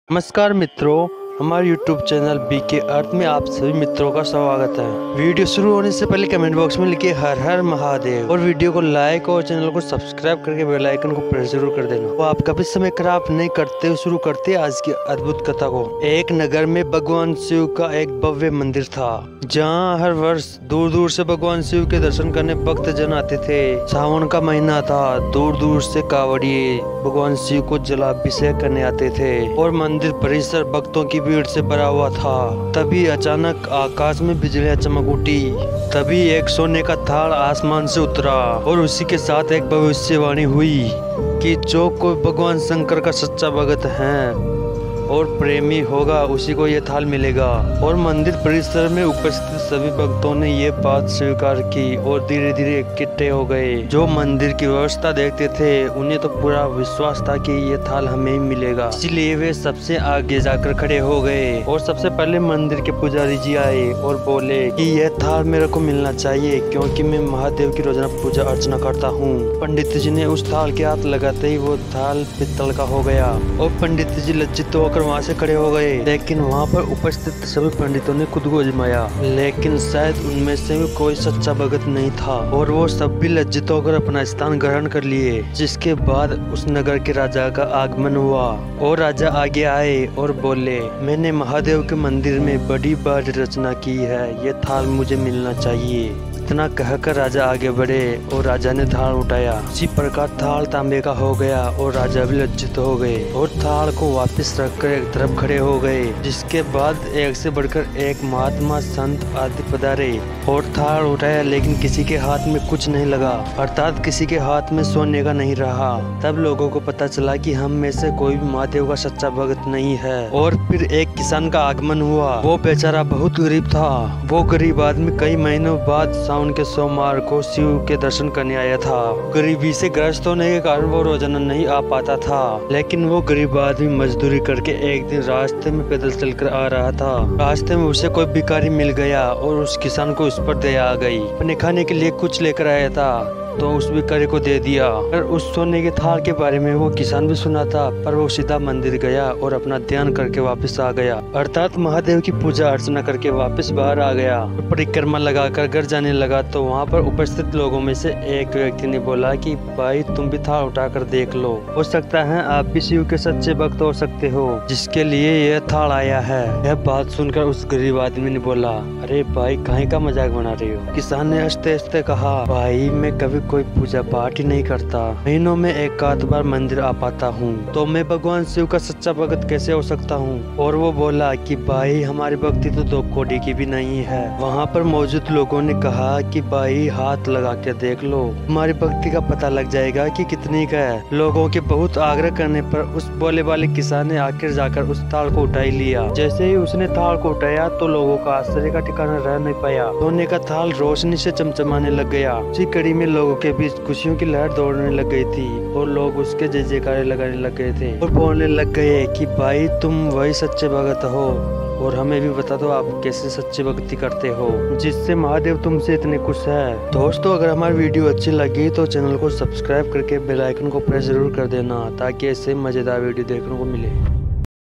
नमस्कार मित्रों, हमारे YouTube चैनल बीके अर्थ में आप सभी मित्रों का स्वागत है। वीडियो शुरू होने से पहले कमेंट बॉक्स में लिखिए हर हर महादेव और वीडियो को लाइक और चैनल को सब्सक्राइब करके बेल आइकन को प्रेस जरूर कर देना। तो आपका भी समय खराब नहीं करते हुए शुरू करते आज की अद्भुत कथा को। एक नगर में भगवान शिव का एक भव्य मंदिर था, जहाँ हर वर्ष दूर दूर से भगवान शिव के दर्शन करने भक्त जन आते थे। सावन का महीना था, दूर दूर से कांवड़िए भगवान शिव को जलाभिषेक करने आते थे और मंदिर परिसर भक्तों की भीड़ से भरा हुआ था। तभी अचानक आकाश में बिजलियां चमक उठी। तभी एक सोने का थाल आसमान से उतरा और उसी के साथ एक भविष्यवाणी हुई कि जो कोई भगवान शंकर का सच्चा भक्त है और प्रेमी होगा उसी को ये थाल मिलेगा। और मंदिर परिसर में उपस्थित सभी भक्तों ने ये बात स्वीकार की और धीरे धीरे इकट्ठे हो गए। जो मंदिर की व्यवस्था देखते थे उन्हें तो पूरा विश्वास था कि ये थाल हमें ही मिलेगा, इसलिए वे सबसे आगे जाकर खड़े हो गए। और सबसे पहले मंदिर के पुजारी जी आए और बोले कि यह थाल मेरे को मिलना चाहिए, क्योंकि मैं महादेव की रोजाना पूजा अर्चना करता हूँ। पंडित जी ने उस थाल के हाथ लगाते ही वो थाल पित्तल का हो गया और पंडित जी लज्जित होकर वहाँ से खड़े हो गए। लेकिन वहाँ पर उपस्थित सभी पंडितों ने खुद को आजमाया, लेकिन शायद उनमें से भी कोई सच्चा भगत नहीं था और वो सब भी लज्जित होकर अपना स्थान ग्रहण कर लिए। जिसके बाद उस नगर के राजा का आगमन हुआ और राजा आगे आए और बोले, मैंने महादेव के मंदिर में बड़ी बार रचना की है, ये थाल मुझे मिलना चाहिए। इतना कहकर राजा आगे बढ़े और राजा ने थाल उठाया। इसी प्रकार थाल तांबे का हो गया और राजा भी लज्जित हो गए और थाल को वापस रखकर एक तरफ खड़े हो गए। जिसके बाद एक से बढ़कर एक महात्मा संत आदि पधारे और थाल उठाया, लेकिन किसी के हाथ में कुछ नहीं लगा, अर्थात किसी के हाथ में सोने का नहीं रहा। तब लोगों को पता चला कि हम में से कोई भी महादेव का सच्चा भक्त नहीं है। और फिर एक किसान का आगमन हुआ। वो बेचारा बहुत गरीब था। वो गरीब आदमी कई महीनों बाद उनके सोमवार को शिव के दर्शन करने आया था। गरीबी से ग्रस्त होने के कारण वो रोजाना नहीं आ पाता था, लेकिन वो गरीब आदमी मजदूरी करके एक दिन रास्ते में पैदल चलकर आ रहा था। रास्ते में उसे कोई भिखारी मिल गया और उस किसान को उस पर दया आ गई। अपने खाने के लिए कुछ लेकर आया था तो उस भिखारी को दे दिया। और उस सोने के थाल के बारे में वो किसान भी सुना था, पर वो सीधा मंदिर गया और अपना ध्यान करके वापस आ गया, अर्थात महादेव की पूजा अर्चना करके वापस बाहर आ गया। परिक्रमा लगाकर घर जाने लगा तो वहाँ पर उपस्थित लोगों में से एक व्यक्ति ने बोला कि भाई तुम भी थाल उठाकर देख लो, हो सकता है आप भी शिव के सच्चे भक्त हो सकते हो, जिसके लिए यह थाल आया है। यह बात सुनकर उस गरीब आदमी ने बोला, अरे भाई काहे का मजाक बना रहे हो। किसान ने हंसते हंसते कहा, भाई मैं कभी कोई पूजा पाठ ही नहीं करता, महीनों में एक आध बार मंदिर आ पाता हूँ, तो मैं भगवान शिव का सच्चा भक्त कैसे हो सकता हूँ। और वो बोला कि भाई हमारी भक्ति तो 2 कौड़ी की भी नहीं है। वहाँ पर मौजूद लोगों ने कहा कि भाई हाथ लगा के देख लो, हमारी भक्ति का पता लग जाएगा कि कितनी का है। लोगों के बहुत आग्रह करने पर उस बोले वाले किसान ने आखिर जाकर उस थाल को उठा लिया। जैसे ही उसने थाल को उठाया तो लोगों का आश्चर्य का ठिकाना रह नहीं पाया। सोने का थाल रोशनी से चमचमाने लग गया। उसी कड़ी में लोगों के बीच खुशियों की लहर दौड़ने लग गई थी और लोग उसके जय जयकारे लगाने लग गए थे और बोलने लग गए कि भाई तुम वही सच्चे भगत हो और हमें भी बता दो आप कैसे सच्ची भक्ति करते हो, जिससे महादेव तुमसे इतने खुश है। दोस्तों अगर हमारी वीडियो अच्छी लगी तो चैनल को सब्सक्राइब करके बेल आइकन को प्रेस जरूर कर देना, ताकि ऐसे मजेदार वीडियो देखने को मिले।